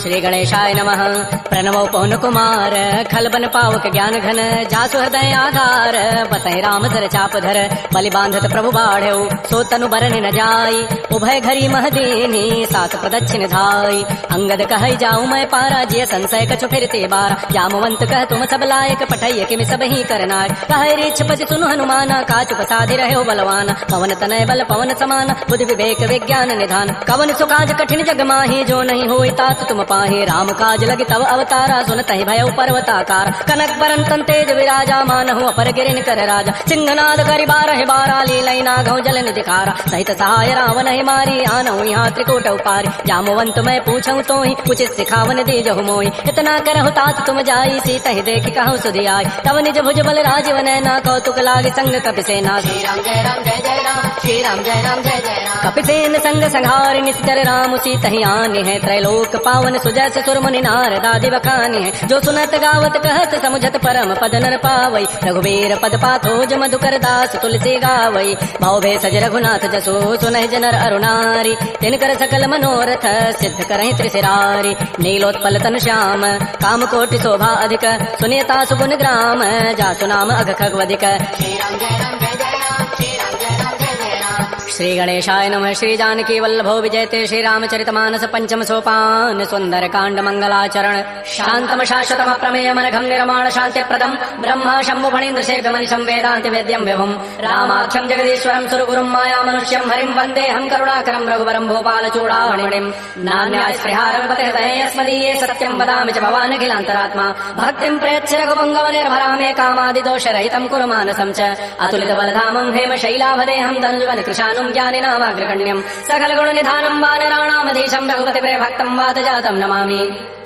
श्री गणेशाय नमः। प्रणवो पवन कुमार खलबन पावक ज्ञान घन जासु हृदय आधार बसहि राम धर चाप धर बलि बांधत प्रभु बाढ़ो सो तनु बरन न जाई उभय घरी महदीनी सात प्रदक्षिण धाई अंगद कह जाऊं मैं पारा जिय संशय कछु फिरते बारा जामवंत कह तुम सब लायक पठैय किम सब ही करनाय कह रीछपति सुनु हनुमाना काचुप साधि रहे बलवान पवन तनय बल पवन समान बुद्धि विवेक विज्ञान निधान कवन सुकाज कठिन जग माही जो नहीं होई तात तुम पाहे राम काज लगी तव अवतारा सुनतहि भयउ पर्वताकार कनक बरन तेज विराजा मानहु अपर गिरिन कर राजा सिंहनाद करि बारह बारा लीलई नागौ जल निधि खारा सहित सहाय रावण ही मारी आनहु यहाँ त्रिकोट उपारी जामवंत मैं पूछऊं तो ही उचित सिखावन दीजहु मोहि इतना करहु तात तुम जाई सीत ही देखि कहु सुधि आई तव निज भुज बल राजीव नैना कौतुक लागे संग कपिसेना श्री राम जय राम जय जय राम श्री राम जय राम जय जय राम कपिसेन संग संहार निश्चर राम सीत ही आने है त्रैलोक पावन सुजस सुर मुनि नारद आदि बखाने है जो सुनत गावत कहत समुझत परम पद नर पावई रघुवीर पद पाथोज मधुकर दास तुलसी गावई भाव भेषज रघुनाथ जसो सुनहि जनर अरुणारी तिनकर सकल मनोरथ सिद्ध करहि त्रिशिरारी नीलोत्पल तनु श्याम काम कोटि शोभा अधिक सुनियता सुगुण ग्राम जासु नाम अघ खगवधिक श्री राम जय राम जय जय राम श्री राम जय राम जय जय राम श्री गणेशाय नमः। श्री जानकी वल्लभो विजयते श्री रामचरितमानस पंचम सोपान सुंदर कांड मंगलाचरण शांतम शाश्वतम प्रमेय मनघम निर्माण शांति प्रदम ब्रह्मा शंभु फणीन्द्र शेख मनिषं वेदांति वेद्यं विभुम रामाख्यं जगदीश्वरं सुरगुरुं माया मनुष्यं हरिं वंदे हम करुणाकरं रघुवरं भूपाल चूड़ामणिं नान्या स्पृहारपते हृदये अस्मदीये सत्यं वदामि च भवान् अखिलान्तरात्मा भक्तिं प्रयच्छ रघुपङ्गव निर्भरामे कामादिदोषरहितं कुरु मानसं च अतुलित बलधामं हेम शैलाभदेहं दञ्जुवन कृशानुं ज्ञानिनामाग्रगण्यं सकल गुण निधानं वानराणामधीशं रघुपति प्रिय भक्तं वातजातं नमामि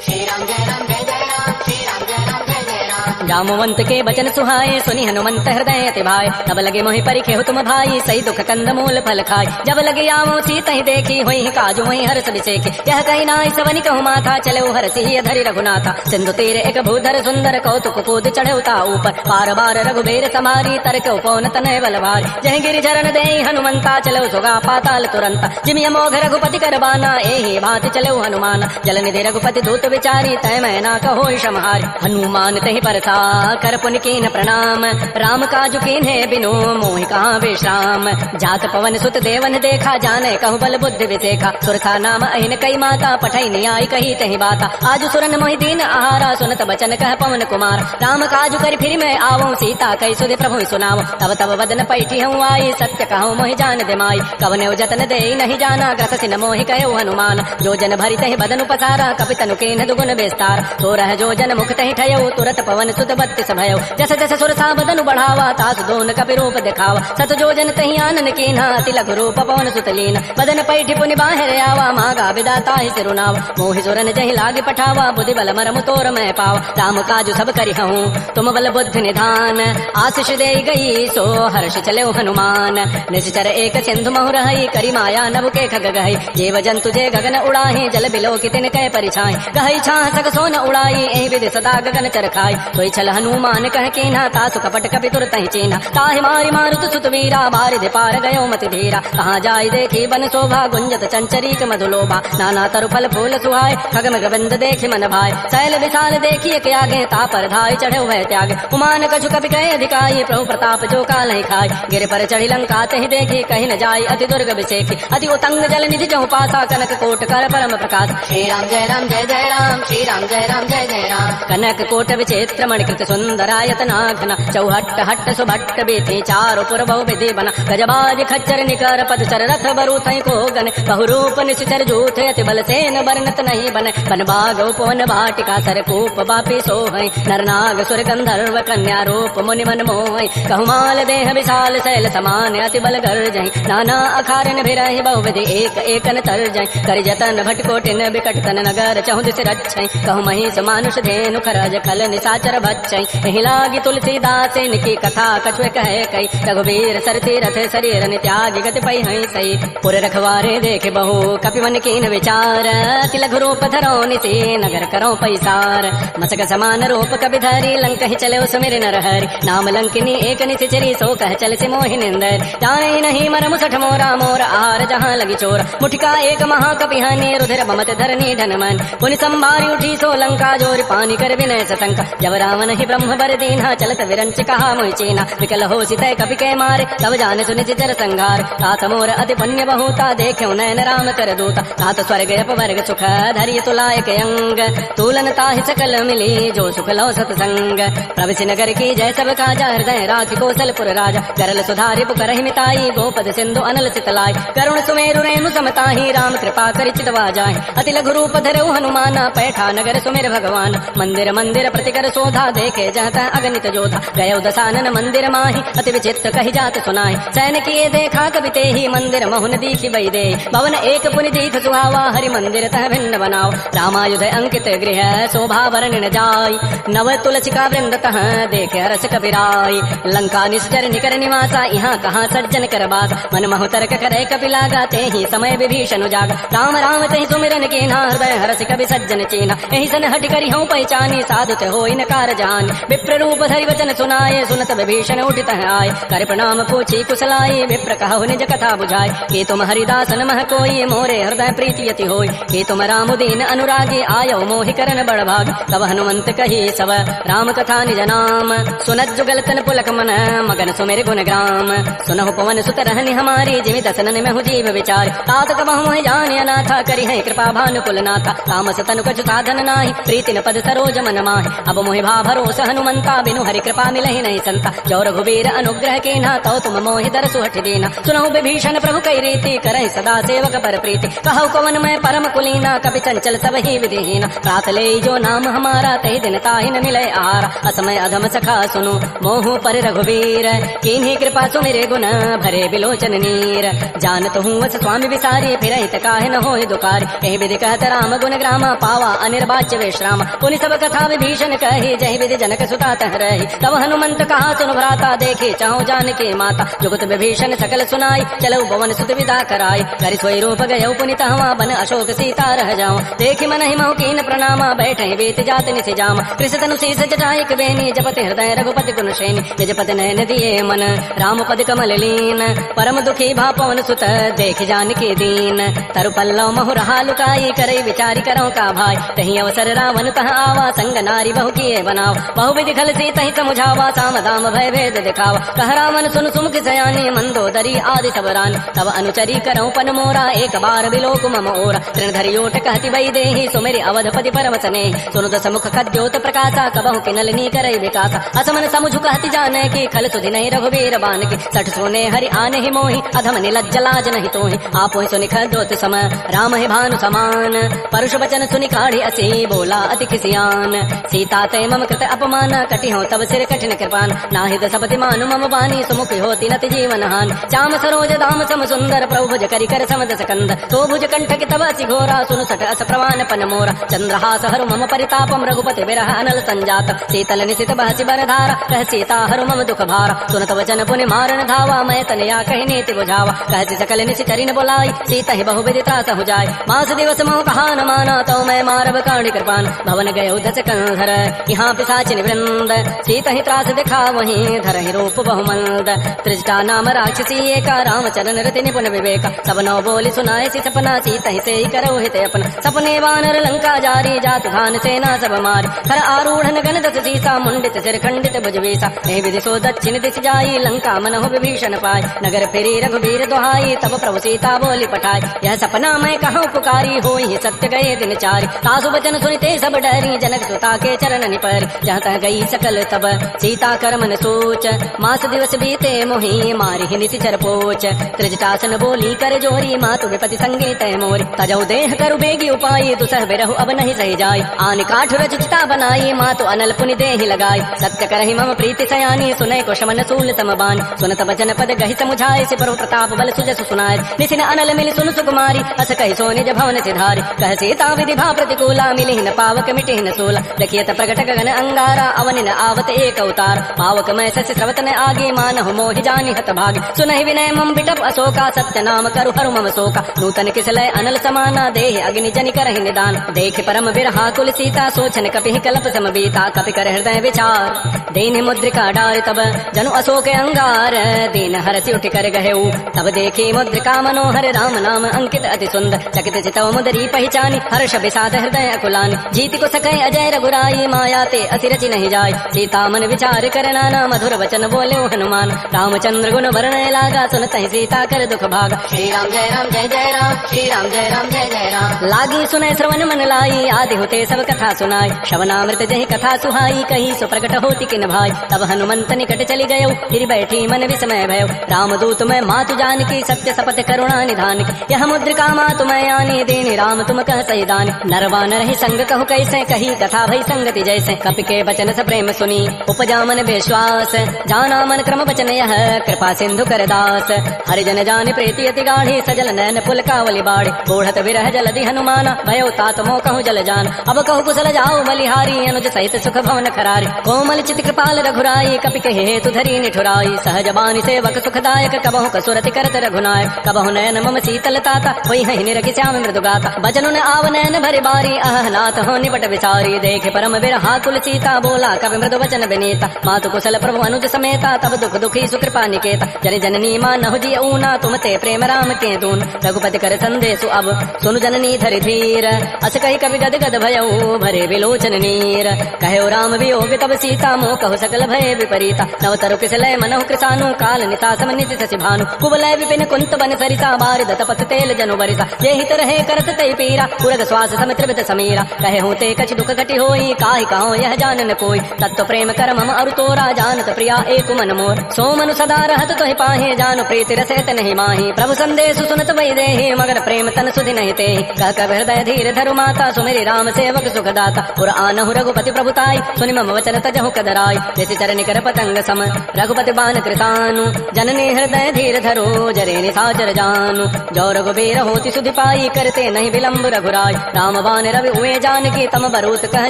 श्री राम जय राम जय जय राम श्री राम जय राम जय जय राम जामवंत के बचन सुहाए सुनि हनुमंत हृदय अति भाई तब लगे मोहि परिखे हो तुम भाई सही दुख कंद मूल फल खाय जब लगे आवो सीत ही देखी होई काजू होई हर्ष विसेखी यह कही नाई सवनि कहु माथा चले हरसि धरि रघुनाथा सिंधु तीर एक भूधर सुंदर कौतुक कूद चढ़ौता ऊपर पार बार रघुबीर समारी तरक उपौन तनय बल भारी जय गिरि चरण दे हनुमंता चलो सुगा पाताल तुरंत जिमि अमोघ रघुपति करबाना एहि भांति चलो हनुमान जल निधि रघुपति दूत विचारी तय मैना कहो समहारी हनुमान तहि परसा कर पुन कीन प्रणाम राम काजु कीन्हे बिनु मोहि कहाँ विश्राम जात पवन सुत देवन देखा जाने कहु बल बुद्धि विसेखा सुरथा नाम अहिन कई माता पठई नियाई कही तहि बाता आज सुरन मोहि दीन आहारा सुनत बचन कह पवन कुमार राम काजु कर फिर मैं आवो सीता कई सुधि प्रभु सुनाव तब तब वदन पैठी हूँ आई सत्य कहूँ मोहि जान दिमाई कवने जतन दे नहीं जाना ग्रस सिन मोहि कहो हनुमान जो जन भरी तहि बदन उपसारा कपितनु केन दुगुन विस्तार तो रह जो जन मुख तहि ठयो तुरत पवन सुत बत्तिस भयो जस जस सुरसा बदन बढ़ावा तास दोन कपि रूप दिखावा सत जो जन तहि आनन कीन्हा अति लघु रूप पवन सुत लीन बदन पैठी पुनि बाहर आवा मागा विदाता ही सिरुनाव मोहि सुरन जहि लागे पठावा बुद्धि बल मरम तोर मैं पावा राम काजु सब करि हूँ तुम बल बुद्धि निधान आशीष दे गई सो हर्ष चले हनुमान निश्चर एक सिंधु महु रही करी माया नभ के खग गई जीव जंतु जे गगन उड़ाही जल बिलो कि तिन कह परिछाई गहई छा सक सोन उड़ाई एहि विधि सदा गगन चरखाई सोई छल हनुमान कह कीन्हा तासु कपट कपि तुरत ही चीन्हा ताहि मारि मारुत सुत वीरा बारिधि पार गयो मति धीरा कहाँ जाय देखी बन शोभा गुंजत चंचरीक मधुलोभा नाना तरु फल फूल सुहाय खगम गबंद देखि मन भाई शैल विशाल देखिए के आगे तापर धाय चढ़े वह त्यागे उमान कछु कपि कहे अधिकाई प्रभु प्रताप जो काल नहीं खाय गिर पर चढ़ी लंका तहि देखी कहीं न जाय अति दुर्ग विसेखी अति उतंग जल निधि जहु पासा कनक कोट कर परम प्रकाश श्री राम जय राम जय जय राम श्री राम जय राम जय जय राम कनक कोट विचित्र मणिकृत सुंदरायत नाघना चौहट्ट हट्ट सुभट्ट बेथे चारो पुर बहु विधि बना गजबाज खच्चर निकर पद चर रथ बरु थई को गन बहुरूप निश्चर जूथ अति बल सेन बरनत नहीं बन बन बाग उपवन भाटिका सर कूप बापी सोहै नरनाग सुर गंधर्व कन्या रूप मुनि मन मोहै कहमाल देह विशाल शैल समान अति बल गर्जहि नाना अखारन भिरहि बहु विधि एक एकन तरजहि कर जतन भटकोटिन बिकट तन नगर चहुदिस रक्षै कहु महिष मानुष धेनु खरज खल निशाचर बच्चई यही लागी तुलसीदास इनकी कथा कछुए कहे कई रघुवीर सर तीरथ शरीर त्यागी गति पई हई सही पुर रखवारे देखे बहु कपिवन कीन विचार तिलघु रूप धरो निति नगर करो पैसार मसक समान रूप कवि धरी लंक ही चले सुमिर नर हरि नाम लंकिनी एक निचरी सो कह चल से मोहि निंदर जाने नहीं मर मुसठ मोरा मोर आहार जहाँ लगी चोर मुठिका एक महाकपि हनी रुधिर बमत धरनी धनमन पुनि संभारी उठी सो लंका जोर पानी कर विनय सतंक जब रावण ही ब्रह्म बर दीना चलत विरंच कहा मोहि चीना विकल हो सितय कपि के मारे तब जाने सुनि चिचर संघार तात मोर अति पुण्य बहुता देख्यो नयन राम कर दूता तात स्वर्ग अपवर्ग सुख धरि तुलायक अंग तुलन ताहि सकल मिली जो सुख लो सतसंग प्रविश नगर की जय सब काजा हृदय राखि कौशलपुर राजा करल सुधारि पुकर मिताई गोपद सिंधु अनल चितलाई करुण सुमेरु रेणु समताही राम कृपा करि चितवा जाहि अति लघु रूप धरऊ हनुमाना पैठा नगर सुमेर भगवान मंदिर मंदिर प्रतिकर शोधा देखे जहता अगणित जोधा गयो दसानन मंदिर माही अति विचित्र कही जात सुनाई सैन किए देखा कवि तेहि मंदिर महुन दीखि बई दे भवन एक पुनि दीख सुहावा हरि मंदिर तह भिन्न बनाओ रामायुध अंकित गृह शोभा वर्णन जाय नव तुलसिका वृंद तह देखे हरस कपिराय लंका निश्चर निकर निवासा यहाँ कहाँ सज्जन कर बास मन महु तर्क करे कपि लागा तेहि समय विभीषण जागा राम राम तेहि सुमिरन की हृदय हरस कवि सज्जन चीना यही सन हट करी हूँ पहचानी साधुत होई न कार जान विप्र रूप धरि वचन सुनाए सुनत विभीषण उठित आय कर प्रणाम पूछी कुशलाई विप्र कहु निज कथा बुझाय कि तुम हरिदासन मह कोई मोरे हृदय प्रीति यति होय कि तुम राम दीन अनुरागी आयो मोहि करन बड़ भाग तब हनुमंत कही सब राम कथा निज नाम सुनत जुगल तन पुलक मन मगन सुमेर गुण ग्राम सुनहु पवन सुत रहनि हमारी जिमि दसनन में हु जीव विचार तात कबहु मोहि जान अनाथा करि है कृपा भानु कुल नाथा तामस तनु कछु साधन नाही प्रीति न पद सरोज मन माहि अब मोहि भा भरोस हनुमंता बिनु हरि कृपा मिलहि नहीं संता जो रघुवीर अनुग्रह के ना तो तुम मोहि दर सुहट देना सुनहु विभीषण प्रभु कई रीति करहि सदा सेवक पर प्रीति कहु कवन मैं परम कुलीना कपि चंचल सब ही विधिहीना प्रात ले जो नाम हमारा तहि दिन ताहि न मिले आहार असमय अधम सखा सुनु मोहु पर रघुवीर किन्हीं कृपा सुमिरे गुण भरे बिलोचन नीर जानत हूँ वस स्वामी विसारी फिर हित काहे न होहि दुखारी एहि विधि कहत राम गुण ग्रामा पावा अनिर्वाच्य विश्राम पुनि सब कथा विभीषण कही जय विधि जनक सुता तह रही तब हनुमंत कहा सुन भ्राता देखे चाहो जानकी माता जुगत विभीषण सकल सुनाई चलो भवन सुत विदा कराई कर सोई रूप गयो पुनित हवा बन अशोक सीता रह जाओ देखि मन हिमौ कीन प्रणामा बैठे बेत जात निस जाम कृष तनु शीस जटाई बेनी जपति हृदय रघुपति गुण श्रेणी निजपति नयन दिए मन राम पद कमल लीन परम दुखी भा पवन सुत देख जानकी दीन तरु पल्लव महु रहा लुकाई करई विचारी करो का भाई तही अवसर रावण तह आवा संग नारी बहु किए बनाओ बहु विधि खल सी तही समुझावा साम दाम भय भेद दिखावा कह रावण सुन सुमुख सयानी मंदोदरी आदि सबरान तब अनुचरी करो पन मोरा एक बार बिलोक मम ओरा तृणधरि ओट कहति बई देहि सुमेरि अवधपति परम सने सुनु दस मुख खद्योत प्रकाशा कबहु किनलनी करई विकासा असमन समुझु कहति जाने की खल सुधि नहीं रघुवीर बान की सठ सोने हरि आने ही मोहि अधम निलज्ज लाज नहीं तोहि आपो सुनि खद्योत सम राम ही भानु समान परुष वचन सुनि काढ़ी असी बोला अति किसियान सीता ते मम कृत अपमान कटि हो तब सिर कठिन कृपान नाहिद सपति मानु मम बानी सुमुख होती नति जीवन हान श्याम सरोज धाम सम सुंदर प्रभु भुज करि कर समद सकंद तो भुज कंठ की तब असि घोरा सुनु सट अस प्रवान पन मोरा चंद्रहास हरु मम परितापम रघुपति विरह अनल संजात शीतल निशित बहसि बरधारा कह सीता हरु मम दुख भारा सुनत वचन पुनि मारन धावा मैं तनया कहि नीति बुझावा कहति सकल निशि करिन बोलाई सीता ही बहु विधि त्रास हो जाय मास दिवस मोह कहा न माना तो मैं मारब काणी कृपान भवन गयो दस कंधर यहाँ पिशाचिन वृंद सीता ही त्रास दिखा वहीं धर ही रूप बहुमंद त्रिजटा नाम राक्षसी एका रामचरण रति निपुण विवेक सब नौ बोली सुनाए सी सपना सीता ही से ही करो हित अपना सपने वानर लंका जारी जात धान सेना सब मारी खर आरूढ़ गण दस सीसा मुंडित सिर खंडित भुजवेसा ए विधि सो दक्षिण दिश जाई लंका मनहु विभीषण पाय नगर फिरी रघुवीर दुहाई तब प्रभु सीता बोली पठाई यह सपना मैं कहूँ पुकारी होई सत्य गए दिन चारी सासु वचन सुनते सब डरी जनक सुता के चरण निपर जहाँ तह गई सकल तब सीता कर मन सोच मास दिवस बीते मोहि मारी ही निशिचर पोच त्रिजटासन बोली कर जोरी मातु विपति संगे तय मोरी तजौ देह करु बेगी उपाय दुसह बिरहु अब नहीं सही जाय आन काठ रचिता बनाई मातु अनल पुनि देहि लगाई सत्य करहि मम प्रीति सयानी सुनय को शमन सूल समबान सुनत वचन पद गहि समुझाय से प्रभु प्रताप बल सुजस सुनाय निसिन अनल मिलि सुन सुकुमारी अस कहि सो निज भवन सिधारी कह सीता विधि भा प्रतिकूला मिलि न पावक मिटि न सोला देखिए त प्रकट गगन अंगारा अवनि न आवत एक अवतार पावक मैं शशि स्रवत न आगे मानहु मोहि जानि हत भागी सुनहि विनय मम बिटप अशोका सत्य नाम करु हरु मम शोका नूतन किसलय अनल समाना देहि अग्नि जनि करहि निदान देख परम बिरहा कुल सीता सोचन कपि कल्प सम बीता कपि कर हृदय विचार दीन मुद्रिका डार तब जनु अशोक अंगार दीन हरसि उठ कर गहेऊ तब देखी मुद्रिका मनोहर राम नाम अंकित अति सुंदर चकित चितव मुदरी पहचानी हर्ष विषाद हृदय अकुलानी जीति को सकै अजय रघुराई माया ते अति रचि नहीं जाय सीता मन विचार कर नाना मधुर वचन बोले हनुमान रामचंद्र गुण वर्णय लागा सुनतहि सीता कर दुख भागा श्री राम जय राम जय जय राम श्री राम जय राम जय जय राम लागी सुनय श्रवण मन लाई आदि होते सब कथा सुनाई श्रवणामृत जहि कथा सुहाई कही सो प्रकट होती किन भाई तब हनुमंत निकट चली गयो फिर बैठी मन विस्मय भयो रामदूत मैं मातु जानकी सत्य सपथ करुणा निधान की यह मुद्रिका मातु मैं आनी देनी राम तुम कह सही दान नरवा नर ही संग कहु कैसे कही कथा भई संगति जैसे कपि के बचन से प्रेम सुनी उपजा मन विश्वास जाना मन क्रम बचन यह कृपा सिंधु कर दास हरिजन जान प्रीति अति गाढ़ी सजल नैन पुल कावली बाढ़ी बूढ़त विरह जलधि हनुमाना भयो तात मोह कहु जल जान अब कहु कुशल जाओ बलिहारी अनुज सहित सुख भवन खरारी कोमल चित कृपाल रघुराई कपि कहे हेतु धरी निठुराई सहज बानी सेवक सुखदायक कबहु कसुरति करत रघुनायक कबहु नयन मम शीतल ताता होई हहि निरखि श्याम मृदु गाता बचनु न आव नयन भरि बारी अह नाथ हो निबट विचारी देखे परम बिरहा कुल सीता बोला कवि मृदु वचन विनीता मातु कुशल प्रभु अनुज समेता तब दुख दुखी सुकृपा निकेता जन जननी मानहु जी ऊना तुम ते प्रेम राम के दून रघुपति कर संदेशु अब सुनु जननी धरि धीर अस कही कवि गद गद भयऊ भरे विलोचन नीर कहो राम वियोग तब सीता मोह कहु सकल भय विपरीता नवतरु किसलय मनहु कृसानु काल निता समनिति शशि भानु कुबलय विपिन कुंत बन सरिसा बारिद तपत तेल जनु बरिसा जे हित रहे करत तै पीरा पुरग श्वास समित्र बित समीरा कहे हूँ ते कछ दुख कटि होई काहि कहो यह जानन कोई तत्व प्रेम कर मम अरु तोरा जानत प्रिया एक मन मोर सो मनु सदा रहत तोहि पाहे जानु प्रीति रसैत नहीं माही प्रभु संदेश सुनत वै देहि मगर प्रेम तन सुधि नहीं ते कह कह हृदय धीर धरु माता सुमेरि राम सेवक सुख दाता पुर आनहु रघुपति प्रभुताई सुनि मम वचन तजहु कदराई जैसे चरण कर पतंग सम रघुपति बान कृतानु जननी हृदय धीर धरो जरे निसाचर जानु जो रघुबीर होति सुधि पाई करते नहीं विलंब रघुराई राम बान रवि हुए जानकी तम बरूत कह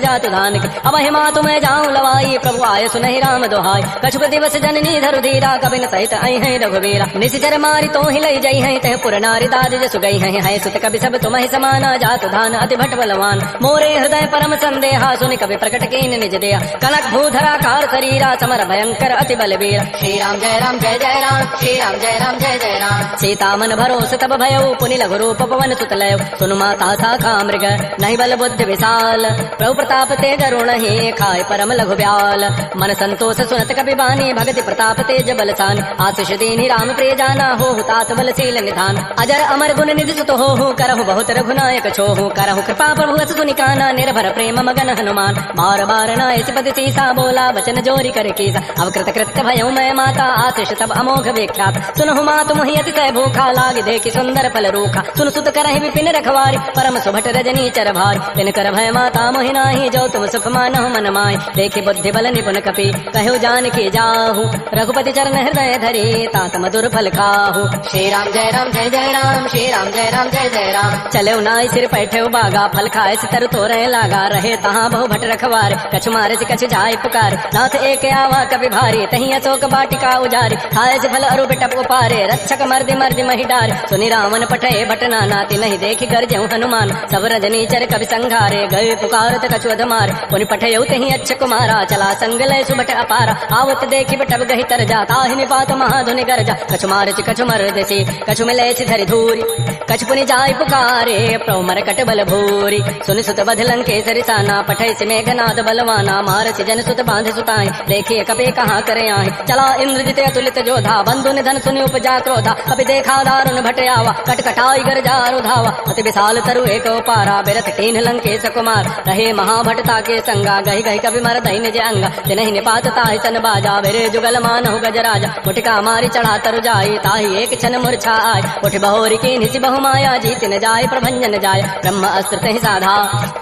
जातु धान की अब हिमा तुम जाऊं लवाई प्रभु आय सुनहि राम दोहाई कछुक दिवस जननी धरु धीरा कबिन सहित आई है रघुबीरा निशिचर मारी तो हिलई जई है तह पुर नारी दाद जसु गई है सुत कवि सब तुम ही समाना जातु धान अति भट बलवान मोरे हृदय परम संदेहा सुनि कवि प्रकट कीन निज देहा कनक भूधरा कार शरीरा समर भयंकर अति बलबीरा श्री राम जय राम जय जय राम श्री राम जय राम जय जय राम सीता मन भरोस तब भयो पुनि लघु रूप पवन सुत लय सुनु माता साखा मृग नहीं बल बुद्धि विशाल प्रभु प्रताप तेज ऋण ही खाय परम लघु ब्याल मन संतोष सुनत कपि बानी भगति प्रताप तेज बलसान आशीष दीनी राम प्रिय जाना हो तात बलशील निधान अजर अमर गुण निधि सुत हो करहु बहुत रघुनायक छोहु करहु कृपा प्रभु अस सुनि काना निर्भर प्रेम मगन हनुमान बार बार नाय पति सीसा बोला वचन जोरी कर कीसा अब कृत कृत्य भयउ मैं माता आशीष तब अमोघ विख्यात सुनहु मातु मोहि अति तय भूखा लाग देखि सुंदर फल रूखा सुन सुत करहि विपिन रखवारी परम सुभट रजनी चर भारी तिन कर भय माता मोहि नाही जो तुम सुख मानहु मन माय देखि बुद्धि बल निपुण कपि कहो जानकी जाहु रघुपति चरण हृदय धरे तात मधुर फल खाहु श्री राम जय राम जय जय राम श्री राम जय राम जय जय राम चले नाय सिर पैठे बागा फल खाए सितर तोरे लागा रहे तहाँ बहु भट रखवार कछु मारे से कछु जाय पुकार नाथ एक आवा कवि भारी तही अशोक बाटिका उजारी खाए से फल अरु बिटप उपारे रक्षक मर्दि मर्दि महि डारे सुनि रावण पठे भटना नाति नहीं देखि गरजहु हनुमान सब रजनी चर कवि संघारे गए पुकारत कछु अधमार पुनि पठयउ तही अच्छ कुमारा चला संग लय सुबट अपारा आवत देखि बटब गहि तर जा ताहि निपात महाधुनि गरजा कछु मारे कछु मर देसी कछु मिले धरि धूरी कछु पुनि जाय पुकारे प्रभु मरकट बल भूरी सुनि सुत बध लंकेसरि साना पठै से मेघनाद बलवाना मारसि जन सुत बांधे सुताई देखिए कपि कहाँ करे आए चला इंद्रजित अतुलित जोधा बंधु निधन सुनि उपजा क्रोधा कपि देखा दारुण भट आवा कटकटाई गरजा रुधावा अति विशाल तरु एक पारा बिरथ कीन लंकेश कुमार रहे महाभटता के संगा गहि गहि कवि मर दई निज अंगा तिनहि निपात ताहि सन बाजा बेरे जुगल मानहु गजराजा मुटिका मारी चढ़ा तरु जाई ताहि एक क्षण मूर्छा आय उठ बहोरी की निसि बहु माया जीत न जाय प्रभंजन जाय ब्रह्म अस्त्र तहि साधा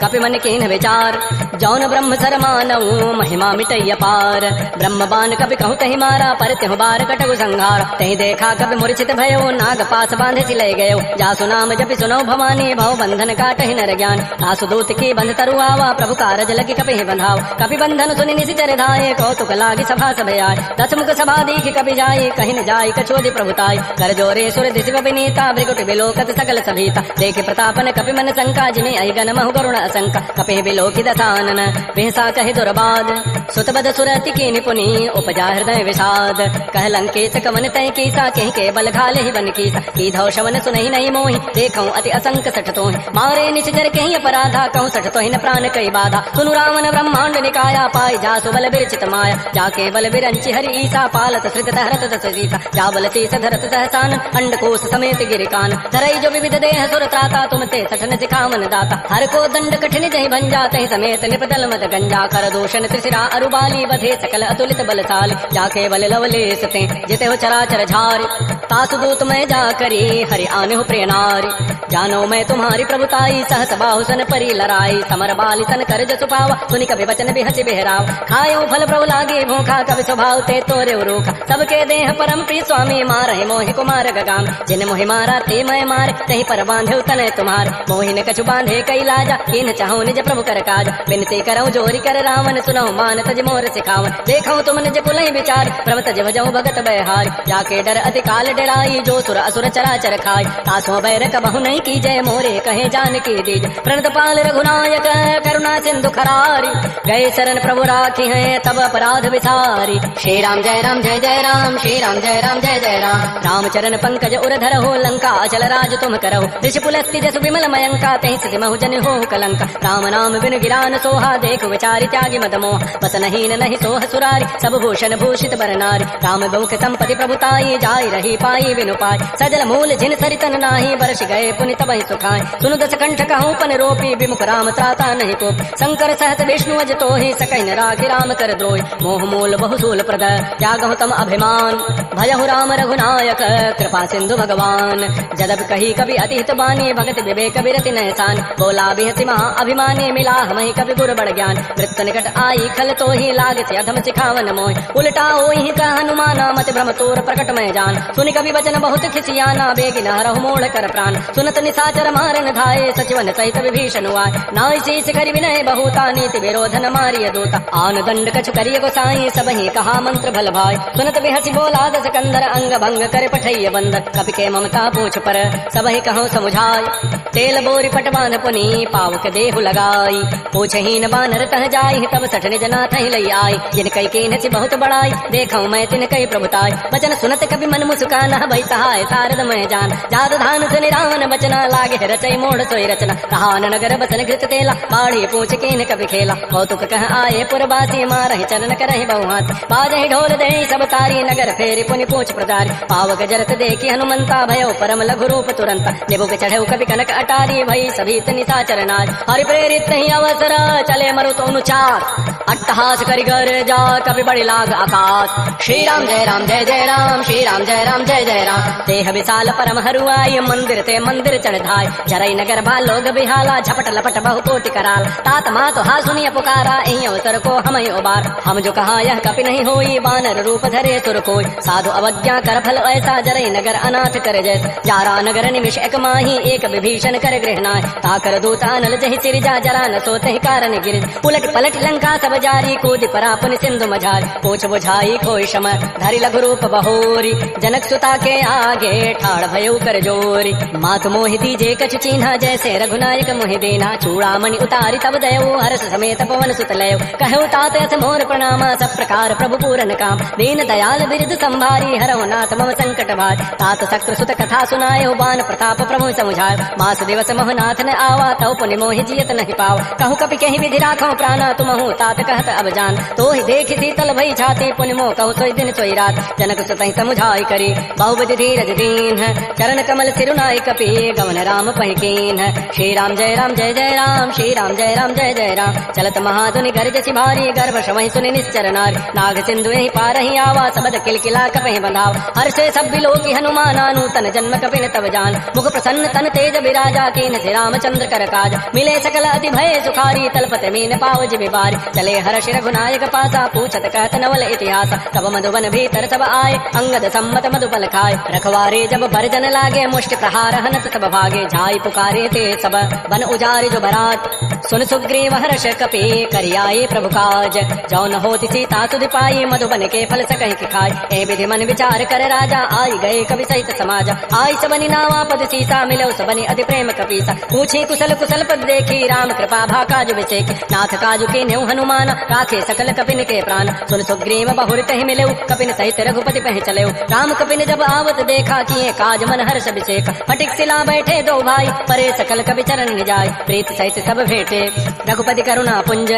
कपि मन कीन विचार जौन ब्रह्म सर मानऊ महिमा मिटैय पार ब्रह्म बान कपि कहु तहि मारा पर तिहु बार कटगु संहार तहि देखा कपि मूर्छित भयो नाग पास बांधे सिलय गयो जासु नाम जपि सुनौ भवानी भव बंधन काटहि नर ज्ञान तासु दूत की बंध तरु आवा प्रभु कारज लगी कपि बंधाओ कपि बंधन सुनि निशिचर धाये कौतुक लागी सभा सब आय 10 मुख सभा दीख कपि जाय कहीं न जाय कछोदि प्रभुताय कर जोरे सुर दिश विनीता भृगुट बिलोकत सकल सभीता देखे प्रतापन कपि मन शंका जिमे आई गन महु करुण असंका कपि बिलोकि दसानन बिहसा कहि दुर्बाद सुत बद सुरति की निपुनी उपजा हृदय विषाद कह लंकेश कवन तय कीसा कहीं के बल घाले ही बन कीसा की धौ शवन सुनहि नहीं मोहि देखऊं अति असंक सठ तोहि मारे निश्चर कहीं अपराधा कहूं सठ तोहि न प्राण कई बाधा सुनु रावण ब्रह्मांड निकाया पाई जासु बल बिरचित माया जाके बल बिरंचि हरि ईसा पालत श्रित धरत दस सीता जा बल तीस धरत सहसान अंडकोश समेत गिरिकान धरई जो विविध देह सुर त्राता तुम ते सठन सिखावन दाता हर को दंड कठिन जहि भंजा तहि समेत निपदल मद गंजा कर दूषण त्रिशिरा अरुबाली बधे सकल अतुलित बलशाली जाके बल लवलेस ते जिते हो चराचर झारी तासु दूत मैं जा करी हरि आने हो प्रिय नारी जानो मैं तुम्हारी प्रभुताई सहस बाहु सन परी लराई समर बाली तन कर जसु पावा सुनि कभी वचन बिहसि बेहराव खायो फल प्रभु लागे भूखा कवि स्वभाव ते तोरे रोखा सबके देह परम प्रिय स्वामी मारहि मोहि कुमार गगाम जिन मोहि मारा ते मैं मारे तही पर बांधे तनय तुम्हार मोहि न कछु बांधे कई लाजा कीन चाहो निज प्रभु कर काज बिनती करऊं जोरी कर रावण सुनऊ मान तज मोर सिखावन देखऊं तुम निज कुलहि विचार प्रभत जिव जऊ भगत बहार जाके डर अति काल डराई जो सुर असुर चराचर खाय तासो बैर कबहु नहीं की जय मोरे कहे जानकी दीज प्रणत पाल रघुनायक करुणा सिंधु खरारी गए शरण प्रभु राखी है तब अपराध विसारी श्री राम जय राम जय जय राम श्री राम जय राम जय जय राम रामचरण पंकज उरधर हो लंका अचल राज तुम करहो ऋषि पुलस्ति जसु विमल मयंका तहि सिद्धि महु जन हो कलंका राम नाम बिन गिरान सोहा देख विचारि त्यागी मद मोह बस नहीं नहीं सोह सुरारी सब भूषण भूषित बर नारी राम बहुख संपति प्रभुताई जाय रही पाई बिनु पाई सजल मूल जिन सरितन नाही बरस गए पुनि तबहि सुखाय सुनु दस कंठ कहूं पन रोपी विमुख राम त्राता नहीं को शंकर सहत विष्णु अज तोहि सकहि न राखि राम कर द्रोहि मोह मूल बहुसूल प्रद त्यागहु तम अभिमान भयहु राम रघुनायक कृपा सिंधु भगवान जदब कही कवि अतिहित बानी भगत विवेक विरति नहसान बोला बिहसि महा अभिमानी मिला हमहि कवि गुर बड़ ज्ञान मृत्यु निकट आई खल तो ही लाग से अधम सिखावन मोहि उल्टा होहि कह हनुमाना मति भ्रम तोर प्रकट मैं जान सुनि कवि वचन बहुत खिसियाना बेगी नहरहु मोड़ कर प्राण सुनत निसाचर मारन धाये सचिवन सहित विभीषण आय नाय शीस करि विनय बहुता नीति विरोधन मारिय दूता आन दंड कछु करिय गोसाई सबहि कहा मंत्र भल भाई सुनत बिहसि बोला दस कंदर अंग भंग कर पठैय बंदर कपि के ममता पूछ पर सबहि कहूं समुझाय तेल बोरी पट बांध पुनि पावक देहु लगाई पूछहीन बानर तह जाई तब सठ निज नाथ ही लई आई जिन कई के नसी बहुत बड़ाई देखऊं मैं तिन कई प्रभुताई वचन सुनत कभी मन मुस्काना भई सहाय सारद मैं जान जाद धान सुनि रावण बचना लागे रचई मोड़ सोई रचना कहान नगर बसन घृत तेला बाढ़ी पूछ कीन कभी खेला कौतुक कह आए पुरबासी मारहि चरण करहि बहुहात बाजहि ढोल देहि सब तारी नगर फेरि पुनि पूछ प्रदारी पावक जरत देखि हनुमंता भयो परम लघु रूप तुरंत निबुक चढ़ऊ कभी कनक अटारी भई सभी निशा चरनार हरि प्रेरित ही अवसर चले मरु तो अनुचार अट्टहास करि गर जा कभी बड़ी लाग आकाश श्री राम जय राम जय जय राम श्री राम जय राम जय जय राम देह विशाल परम हरुआई मंदिर ते मंदिर चढ़ धाय जरई नगर भालोग बिहाला झपट लपट बहु कोटि कराल तात मा तो हा सुनिय पुकारा एहि अवसर को हम उबार हम जो कहा यह कपि नहीं होई बानर रूप धरे तुर कोई साधु अवज्ञा कर फल ऐसा जरई नगर अनाथ कर जैस जारा नगर निमिष एक माही एक विभीषण कर गृहनाय ताकर दूता नल जहि सिरजा जरा न सोते कारण गिर उलट पलट लंका सब जारी कूद परा पुनि सिंधु मझार पूछ बुझाई खोई शम धरि लघु रूप बहोरी जनक सुता के आगे ठाड़ भयउ कर जोरी मात मोहि दीजे कछु चिन्हा जैसे रघुनायक मोहि देना चूड़ामणि उतारी तब दयऊ हर्ष समेत पवन सुत लयो कहु तात अथ मोर प्रणामा सब प्रकार प्रभु पूरन काम दीन दयाल बिरद संभारी हरहु नाथ मम संकट भार तात सक्र सुत कथा सुनायो बान प्रताप प्रभु समुझाय मास दिवस मोहनाथ न आवा तौ पुनि मोहि जियत नहीं पाव कहु कपि कहीं विधि राखो प्राणा तुमहु तात कहत अब जान तो ही देख शीतल भई छाती पुनि मोह कहु सोई दिन सोई रात जनक सुत समुझाई करी बहुविधि धीरज दीन चरण कमल सिरुनाई कपि गवन राम पहिकीन श्री राम जय राम जय जय राम श्री राम जय राम जय जय राम चलत महाधुनि गर्ज सिभारी गर्भ शमहि सुनि निश्चर नारी नाग सिंधु ही पारहि आवा सबद किलकिला कपहि बंधाव हर्षे सब बिलोकी हनुमाना नूतन जन्म कपि न तब जान मुख प्रसन्न तन तेज विराजा कीन श्री रामचंद्र कर काज मिले सकल अति भय सुखारी तलपत मीन पाव जिबि बारी चले लागे हर्ष रघुनायक पासा, पूछत कहत नवल इतिहास। तब मधुबन भीतर सब आए, अंगद सम्मत मधुबल खाए। रखवारे जब बरजन लागे, मुष्टि प्रहार हनत सब भागे। जाई पुकारे ते सब बन उजारे जो बरात, सुन सुग्रीव हर्ष कपि करियाए प्रभु काज। जौन होती सीता सुध पाई, मधुबन के फल सकहि की खाई। ए विधि मन विचार कर राजा, आई गए कवि सहित समाज। आई सबनि नावा पद सीता, मिलो सबनि अति प्रेम कपीसा। पूछी कुशल कुशल पद देखी, राम कृपा भा काज विसेखी। नाथ काजु के न्यू हनुमान, राखे सकल कपिन के प्राण। सुन सुग्रीव बहुरत ही मिले, कपिन सहित रघुपति पह चले। राम कपिन जब आवत देखा, किए काज मन हर्ष विसेख। फटिक सिला बैठे दो भाई, परे सकल कवि चरण निजाय। प्रीत सहित सब भेटे, रघुपति करुणा पुंज।